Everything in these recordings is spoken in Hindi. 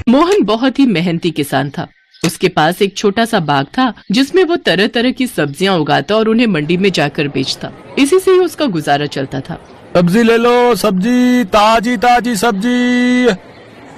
मोहन बहुत ही मेहनती किसान था। उसके पास एक छोटा सा बाग था जिसमें वो तरह तरह की सब्जियां उगाता और उन्हें मंडी में जाकर बेचता। इसी से ही उसका गुजारा चलता था। सब्जी ले लो, सब्जी, ताजी ताजी सब्जी।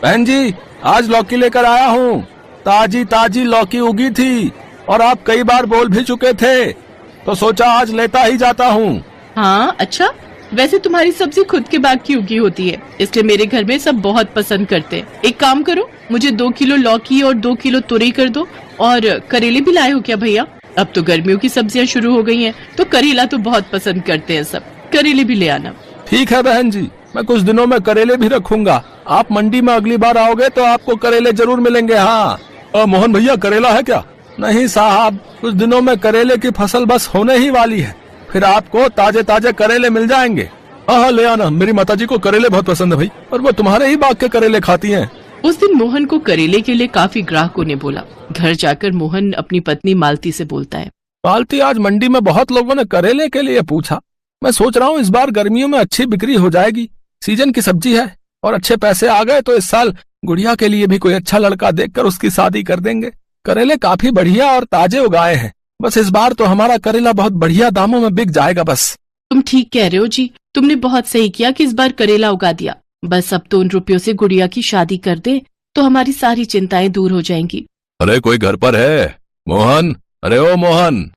बहन जी, आज लौकी लेकर आया हूँ। ताजी ताजी लौकी उगी थी और आप कई बार बोल भी चुके थे, तो सोचा आज लेता ही जाता हूँ। हाँ अच्छा, वैसे तुम्हारी सब्जी खुद के बाग की उगी होती है, इसलिए मेरे घर में सब बहुत पसंद करते हैं। एक काम करो, मुझे 2 किलो लौकी और 2 किलो तुरई कर दो। और करेले भी लाए हो क्या भैया? अब तो गर्मियों की सब्जियां शुरू हो गई हैं, तो करेला तो बहुत पसंद करते हैं सब। करेले भी ले आना। ठीक है बहन जी, मैं कुछ दिनों में करेले भी रखूंगा। आप मंडी में अगली बार आओगे तो आपको करेले जरूर मिलेंगे। हाँ मोहन भैया, करेला है क्या? नहीं साहब, कुछ दिनों में करेले की फसल बस होने ही वाली है, फिर आपको ताजे ताजे करेले मिल जाएंगे। हाँ ले आना, मेरी माताजी को करेले बहुत पसंद है भाई, और वो तुम्हारे ही बाग के करेले खाती हैं। उस दिन मोहन को करेले के लिए काफी ग्राहकों ने बोला। घर जाकर मोहन अपनी पत्नी मालती से बोलता है, मालती, आज मंडी में बहुत लोगों ने करेले के लिए पूछा। मैं सोच रहा हूँ इस बार गर्मियों में अच्छी बिक्री हो जाएगी। सीजन की सब्जी है और अच्छे पैसे आ गए तो इस साल गुड़िया के लिए भी कोई अच्छा लड़का देखकर उसकी शादी कर देंगे। करेले काफी बढ़िया और ताजे उगाए हैं, बस इस बार तो हमारा करेला बहुत बढ़िया दामों में बिक जाएगा। बस तुम ठीक कह रहे हो जी, तुमने बहुत सही किया कि इस बार करेला उगा दिया। बस अब तो उन रुपयों से गुड़िया की शादी कर दे तो हमारी सारी चिंताएं दूर हो जाएंगी। अरे कोई घर पर है? मोहन, अरे ओ मोहन।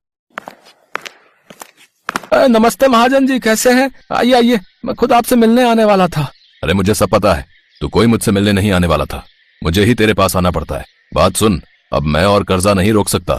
नमस्ते महाजन जी, कैसे हैं? आइए आइए, मैं खुद आपसे मिलने आने वाला था। अरे मुझे सब पता है, तू कोई मुझसे मिलने नहीं आने वाला था, मुझे ही तेरे पास आना पड़ता है। बात सुन, अब मैं और कर्जा नहीं रोक सकता,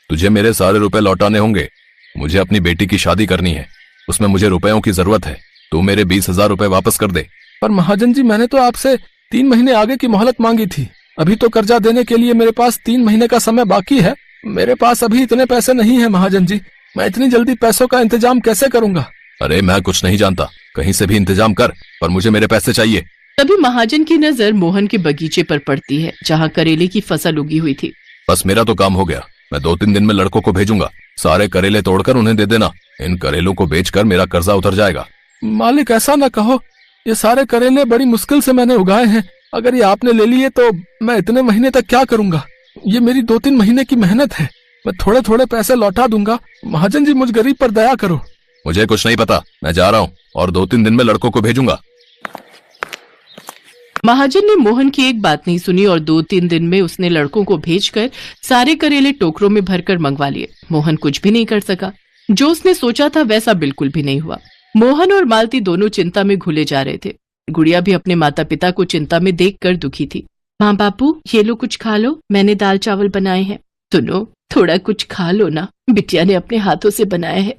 तुझे मेरे सारे रुपए लौटाने होंगे। मुझे अपनी बेटी की शादी करनी है, उसमें मुझे रुपयों की जरूरत है। तू मेरे 20,000 रुपए वापस कर दे। पर महाजन जी, मैंने तो आपसे 3 महीने आगे की मोहलत मांगी थी। अभी तो कर्जा देने के लिए मेरे पास 3 महीने का समय बाकी है। मेरे पास अभी इतने पैसे नहीं है महाजन जी, मैं इतनी जल्दी पैसों का इंतजाम कैसे करूंगा? अरे मैं कुछ नहीं जानता, कहीं से भी इंतजाम कर, पर मुझे मेरे पैसे चाहिए। तभी महाजन की नजर मोहन के बगीचे पर पड़ती है जहाँ करेले की फसल उगी हुई थी। बस मेरा तो काम हो गया, मैं 2-3 दिन में लड़कों को भेजूंगा। सारे करेले तोड़कर उन्हें दे देना, इन करेलों को बेचकर मेरा कर्जा उतर जाएगा। मालिक ऐसा न कहो, ये सारे करेले बड़ी मुश्किल से मैंने उगाए हैं। अगर ये आपने ले लिए तो मैं इतने महीने तक क्या करूंगा? ये मेरी 2-3 महीने की मेहनत है, मैं थोड़े थोड़े पैसे लौटा दूंगा। महाजन जी, मुझ गरीब पर दया करो। मुझे कुछ नहीं पता, मैं जा रहा हूँ और 2-3 दिन में लड़कों को भेजूंगा। महाजन ने मोहन की एक बात नहीं सुनी और 2-3 दिन में उसने लड़कों को भेजकर सारे करेले टोकरों में भरकर मंगवा लिए। मोहन कुछ भी नहीं कर सका, जो उसने सोचा था वैसा बिल्कुल भी नहीं हुआ। मोहन और मालती दोनों चिंता में घुले जा रहे थे। गुड़िया भी अपने माता पिता को चिंता में देखकर दुखी थी। माँ बापू, ये लो कुछ खा लो, मैंने दाल चावल बनाए हैं। सुनो, थोड़ा कुछ खा लो ना, बिटिया ने अपने हाथों से बनाया है।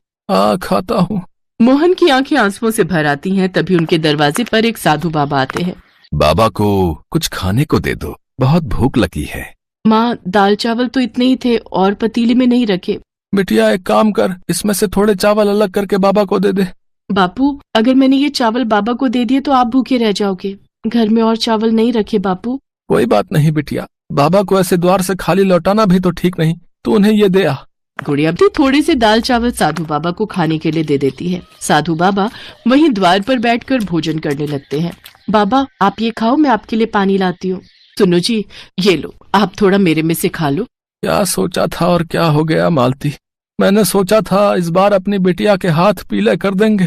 खाता हूँ। मोहन की आंखें आंसुओं से भर आती हैं। तभी उनके दरवाजे पर एक साधु बाबा आते हैं। बाबा को कुछ खाने को दे दो, बहुत भूख लगी है। माँ, दाल चावल तो इतने ही थे और पतीली में नहीं रखे। बिटिया एक काम कर, इसमें से थोड़े चावल अलग करके बाबा को दे दे। बापू, अगर मैंने ये चावल बाबा को दे दिए तो आप भूखे रह जाओगे। घर में और चावल नहीं रखे बापू। कोई बात नहीं बिटिया, बाबा को ऐसे द्वार से खाली लौटाना भी तो ठीक नहीं, तू उन्हें ये दे आ। गुड़िया भी थोड़े से दाल चावल साधु बाबा को खाने के लिए दे देती है। साधु बाबा वहीं द्वार पर बैठकर भोजन करने लगते हैं। बाबा, आप ये खाओ, मैं आपके लिए पानी लाती हूँ। सुनो जी, ये लो, आप थोड़ा मेरे में से खा लो। क्या सोचा था और क्या हो गया मालती? मैंने सोचा था इस बार अपनी बिटिया के हाथ पीले कर देंगे,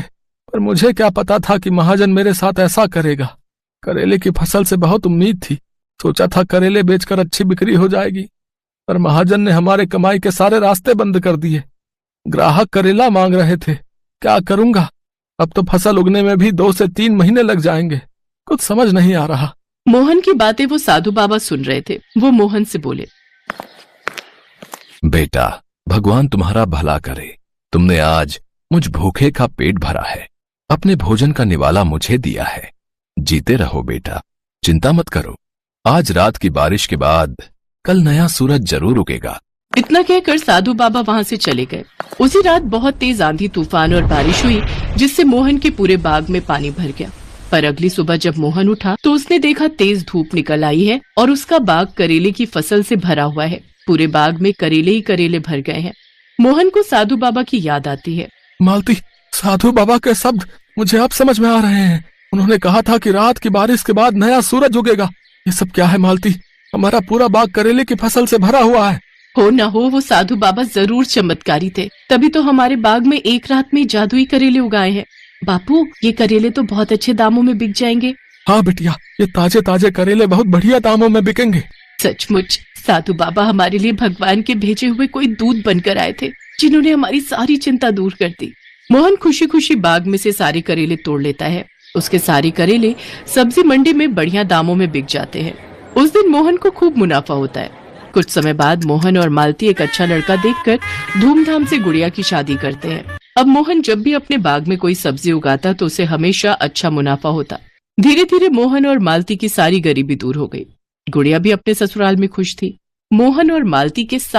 पर मुझे क्या पता था कि महाजन मेरे साथ ऐसा करेगा। करेले की फसल से बहुत उम्मीद थी, सोचा था करेले बेचकर अच्छी बिक्री हो जाएगी, पर महाजन ने हमारे कमाई के सारे रास्ते बंद कर दिए। ग्राहक करेला मांग रहे थे, क्या करूंगा? अब तो फसल उगने में भी 2 से 3 महीने लग जाएंगे, कुछ समझ नहीं आ रहा। मोहन की बातें वो साधु बाबा सुन रहे थे। वो मोहन से बोले, बेटा, भगवान तुम्हारा भला करे, तुमने आज मुझ भूखे का पेट भरा है, अपने भोजन का निवाला मुझे दिया है। जीते रहो बेटा, चिंता मत करो, आज रात की बारिश के बाद कल नया सूरज जरूर उगेगा। इतना कहकर साधु बाबा वहाँ से चले गए। उसी रात बहुत तेज आंधी तूफान और बारिश हुई, जिससे मोहन के पूरे बाग में पानी भर गया। पर अगली सुबह जब मोहन उठा तो उसने देखा तेज धूप निकल आई है और उसका बाग करेले की फसल से भरा हुआ है। पूरे बाग में करेले ही करेले भर गए हैं। मोहन को साधु बाबा की याद आती है। मालती, साधु बाबा के शब्द मुझे अब समझ में आ रहे हैं। उन्होंने कहा था कि रात की बारिश के बाद नया सूरज उगेगा। ये सब क्या है मालती? हमारा पूरा बाग करेले की फसल से भरा हुआ है। हो ना हो, वो साधु बाबा जरूर चमत्कारी थे, तभी तो हमारे बाग में एक रात में जादुई करेले उगाए हैं। बापू, ये करेले तो बहुत अच्छे दामों में बिक जाएंगे। हाँ बिटिया, ये ताजे ताजे करेले बहुत बढ़िया दामों में बिकेंगे। सचमुच साधु बाबा हमारे लिए भगवान के भेजे हुए कोई दूत बनकर आए थे, जिन्होंने हमारी सारी चिंता दूर कर दी। मोहन खुशी खुशी बाग में से सारे करेले तोड़ लेता है। उसके सारे करेले सब्जी मंडी में बढ़िया दामों में बिक जाते हैं। उस दिन मोहन को खूब मुनाफा होता है। कुछ समय बाद मोहन और मालती एक अच्छा लड़का देखकर धूमधाम से गुड़िया की शादी करते हैं। अब मोहन जब भी अपने बाग में कोई सब्जी उगाता तो उसे हमेशा अच्छा मुनाफा होता। धीरे धीरे मोहन और मालती की सारी गरीबी दूर हो गई। गुड़िया भी अपने ससुराल में खुश थी। मोहन और मालती के साथ